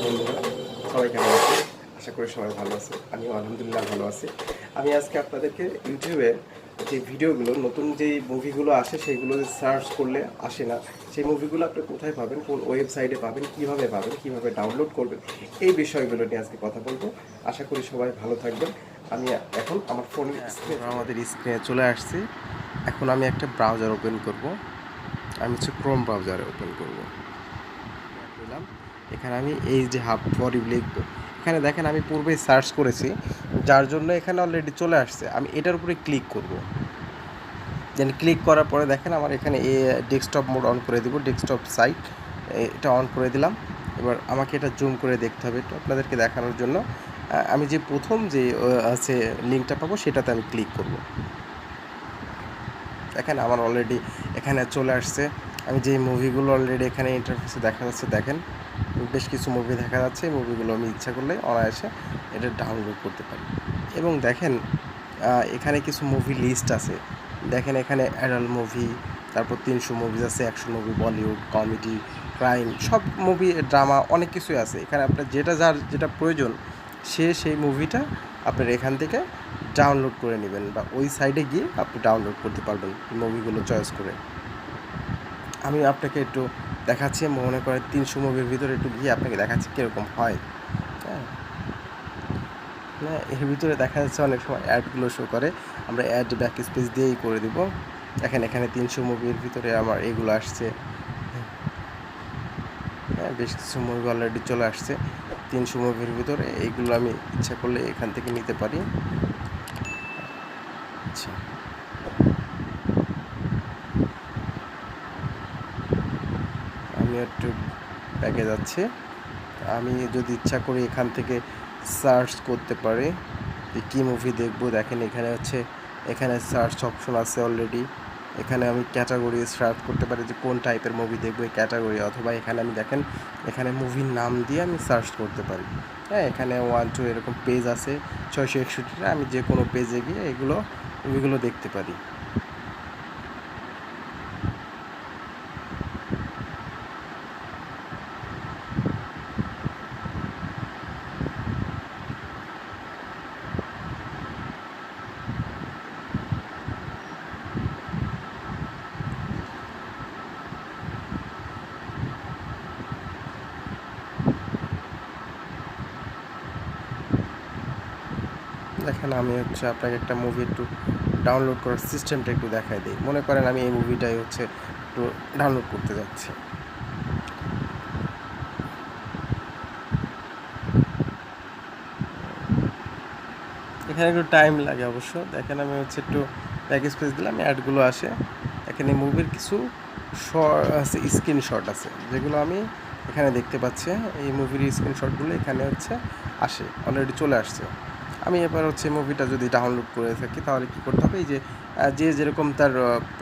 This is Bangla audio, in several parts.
বন্ধুরা, সবাই কেমন আছে? আশা করি সবাই ভালো আছে। আমিও আলহামদুলিল্লাহ ভালো আছি। আমি আজকে আপনাদেরকে ইউটিউবে যে ভিডিওগুলো নতুন যেই মুভিগুলো আসে সেইগুলো সার্চ করলে আসে না, সেই মুভিগুলো আপনি কোথায় পাবেন, কোন ওয়েবসাইটে পাবেন, কিভাবে ডাউনলোড করবেন, এই বিষয়গুলো নিয়ে আজকে কথা বলবো। আশা করি সবাই ভালো থাকবেন। আমি এখন আমার ফোনের আমাদের স্ক্রিনে চলে আসছি। এখন আমি একটা ব্রাউজার ওপেন করব। আমি হচ্ছে ক্রোম ব্রাউজারে ওপেন করব। নিলাম, এখানে আমি এই যে হাব ফর ইউ লিখবো। এখানে দেখেন আমি পূর্বেই সার্চ করেছি, যার জন্য এখানে অলরেডি চলে আসছে। আমি এটার উপরে ক্লিক করব। দেন ক্লিক করার পরে দেখেন আমার এখানে ডেস্কটপ মোড অন করে দিব, ডেস্কটপ সাইট এটা অন করে দিলাম। এবার আমাকে এটা জুম করে দেখতে হবে একটু আপনাদেরকে দেখানোর জন্য। আমি যে প্রথম যে আছে লিঙ্কটা পাবো সেটাতে আমি ক্লিক করব। দেখেন আমার অলরেডি এখানে চলে আসছে। আমি যে মুভিগুলো অলরেডি এখানে ইন্টারফেসে দেখা যাচ্ছে, দেখেন বেশ কিছু মুভি দেখা যাচ্ছে। এই মুভিগুলো আমি ইচ্ছা করলে অনায়াসে এটা ডাউনলোড করতে পারি। এবং দেখেন এখানে কিছু মুভি লিস্ট আছে। দেখেন এখানে অ্যাডাল্ট মুভি, তারপর 300 মুভিজ আছে, action movie, Bollywood, comedy, crime, সব মুভি, ড্রামা, অনেক কিছুই আছে এখানে। আপনার যার যেটা প্রয়োজন সেই মুভিটা আপনার এখান থেকে ডাউনলোড করে নেবেন, বা ওই সাইডে গিয়ে আপনি ডাউনলোড করতে পারবেন মুভিগুলো চয়েস করে। আমি আপনাকে একটু দেখাচ্ছি, মনে করেন 300 মুভির ভিতরে একটু গিয়ে আপনাকে দেখাচ্ছি কীরকম হয়। হ্যাঁ, এর ভিতরে দেখা যাচ্ছে অনেক সময় অ্যাডগুলো শো করে, আমরা অ্যাড ব্যাক স্পেস দিয়েই করে দিব। এখানে 300 মুভির ভিতরে আমার এগুলো আসছে। হ্যাঁ, বেশ কিছু মুভি অলরেডি চলে আসছে 300 মুভির ভিতরে। এইগুলো আমি ইচ্ছা করলে এখান থেকে নিতে পারি। আচ্ছা, আমি একটু ব্যাকে যাচ্ছি। আমি যদি ইচ্ছা করি এখান থেকে সার্চ করতে পারি যে কী মুভি দেখবো। দেখেন এখানে সার্চ অপশন আছে অলরেডি। এখানে আমি ক্যাটাগরি সার্চ করতে পারি যে কোন টাইপের মুভি দেখবো, এই ক্যাটাগরি, অথবা এখানে আমি দেখেন এখানে মুভির নাম দিয়ে আমি সার্চ করতে পারি। হ্যাঁ, এখানে 1 2 এরকম পেজ আছে 661টা। আমি যে কোনো পেজে গিয়ে মুভিগুলো দেখতে পারি। দেখেন আমি আপনাকে একটা মুভি একটু ডাউনলোড করার সিস্টেমটা একটু দেখাই দিই। মনে করেন আমি এই মুভিটাই একটু ডাউনলোড করতে যাচ্ছি। এখানে একটু টাইম লাগে অবশ্য। দেখেন আমি একটু ব্যাক স্পেস দিলাম, অ্যাডগুলো আসে। এখানে মুভির কিছু স্ক্রিনশট আছে যেগুলো আমি এখানে দেখতে পাচ্ছি। এই মুভির স্ক্রিনশটগুলো এখানে আসে, অলরেডি চলে আসছে। আমি এবার মুভিটা যদি ডাউনলোড করে থাকি তাহলে কী করতে হবে, এই যে যেরকম তার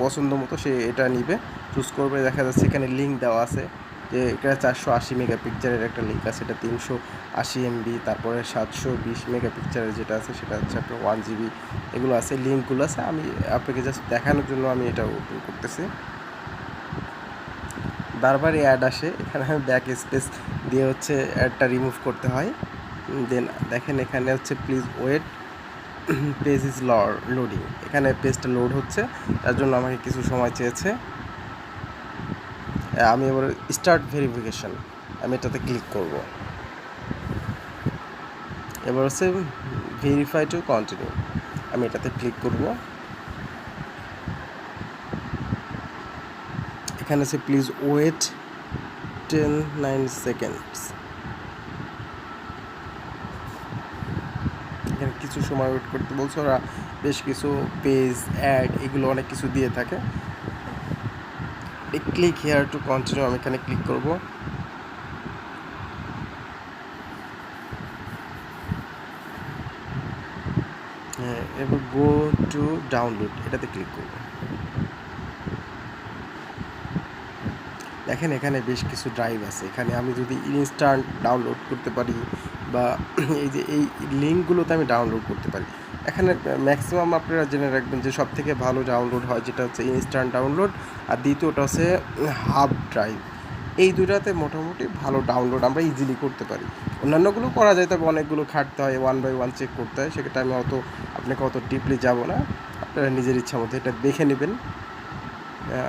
পছন্দ মতো সে এটা নিবে, চুজ করবে। দেখা যাচ্ছে এখানে লিঙ্ক দেওয়া আছে যে এটা 480 মেগাপিক্সেলের একটা লিঙ্ক আছে, এটা 380 MB, তারপরে 720 মেগাপিক্সেলের যেটা আছে সেটা আপনার 1 GB। এগুলো আছে, লিঙ্কগুলো আছে। আমি আপনাকে জাস্ট দেখানোর জন্য আমি এটা ওপেন করতেছি। বারবার অ্যাড আসে, এখানে আমি ব্যাক স্পেস দিয়ে অ্যাডটা রিমুভ করতে হয়। দেন দেখেন এখানে please wait, page is loading. এখানে পেজটা লোড হচ্ছে, তার জন্য আমাকে কিছু সময় চেয়েছে। আমি এবার স্টার্ট ভেরিফিকেশন, আমি এটাতে ক্লিক করব। এবার ভেরিফাই টু কন্টিনিউ, আমি এটাতে ক্লিক করব। এখানে প্লিজ ওয়েট 9 সেকেন্ডস। এখানে কিছু সময় ওয়েট করতে বলছে ওরা। বেশ কিছু পেজ, অ্যাড, এগুলো অনেক কিছু দিয়ে থাকে। ক্লিক হেয়ার টু কন্টিনিউ, আমি এখানে ক্লিক করব। এবার গো টু ডাউনলোড, এটাতে ক্লিক করব। দেখেন এখানে বেশ কিছু ড্রাইভ আছে। এখানে আমি যদি ইনস্ট্যান্ট ডাউনলোড করতে পারি, বা এই লিঙ্কগুলোতে আমি ডাউনলোড করতে পারি। এখানে ম্যাক্সিমাম আপনারা জেনে রাখবেন যে সবথেকে ভালো ডাউনলোড হয় যেটা ইনস্ট্যান্ট ডাউনলোড, আর দ্বিতীয়টা হাব ড্রাইভ। এই দুটাতে মোটামুটি ভালো ডাউনলোড আমরা ইজিলি করতে পারি। অন্যান্যগুলো করা যায়, তবে অনেকগুলো খাটতে হয়, 1 বাই 1 চেক করতে হয়, সেক্ষেত্রে আমি আপনাকে অত ডিপলি যাব না, আপনারা নিজের ইচ্ছা মতো এটা দেখে নেবেন।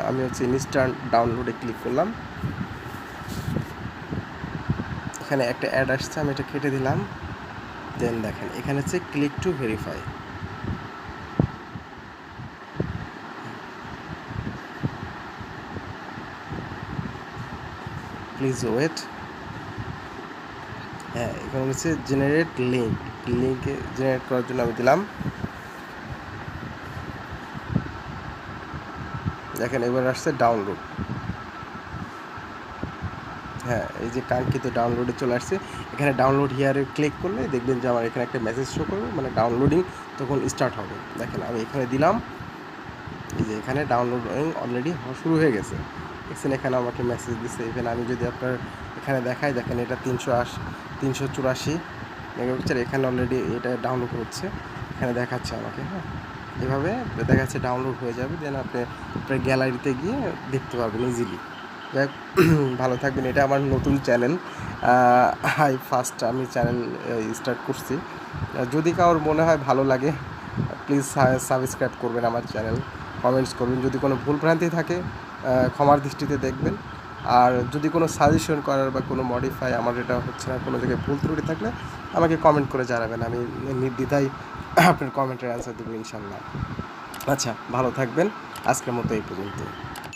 আমি হচ্ছে ইনস্ট্যান্ট ডাউনলোডে ক্লিক করলাম, এখানে একটা অ্যাড আসছে, আমি এটা কেটে দিলাম। দেন দেখেন এখানে হচ্ছে click to verify, please wait. হ্যাঁ, এখানে হচ্ছে জেনারেট লিঙ্কে জেনারেট করার জন্য আমি দিলাম। দেখেন এবার আসছে ডাউনলোড। হ্যাঁ, এই যে কাঙ্ক্ষিত ডাউনলোডে চলে আসছে। এখানে ডাউনলোড হিয়ারে ক্লিক করলে দেখবেন যে আমার এখানে একটা মেসেজ শো করবে, মানে ডাউনলোডিং তখন স্টার্ট হবে। দেখেন আমি এখানে দিলাম, এই যে এখানে ডাউনলোডিং অলরেডি শুরু হয়ে গেছে। দেখছেন এখানে আমাকে মেসেজ দিচ্ছে। ইভেন আমি যদি আপনার এখানে দেখাই, দেখেন এটা 384 মেগাপিক্সেল, এখানে অলরেডি এটা ডাউনলোড হচ্ছে, এখানে দেখাচ্ছে আমাকে। হ্যাঁ, এভাবে দেখাচ্ছে ডাউনলোড হয়ে যাবে, দেন আপনি আপনার গ্যালারিতে গিয়ে দেখতে পারবেন ইজিলি। যাই হোক, ভালো থাকবেন। এটা আমার নতুন চ্যানেল, ফার্স্ট আমি চ্যানেল স্টার্ট করছি। যদি কারোর মনে হয় ভালো লাগে, প্লিজ সাবস্ক্রাইব করবেন আমার চ্যানেল, কমেন্টস করবেন। যদি কোনো ভুল ভ্রান্তি থাকে ক্ষমার দৃষ্টিতে দেখবেন। আর যদি কোনো সাজেশন করার বা কোনো মডিফাই আমার এটা হচ্ছে না, কোনো জায়গায় ভুল ত্রুটি থাকলে আমাকে কমেন্ট করে জানাবেন, আমি নির্দ্বিধায় আপনার কমেন্টের অ্যান্সার দেবো ইনশাল্লাহ। আচ্ছা, ভালো থাকবেন। আজকের মতো এই পর্যন্ত।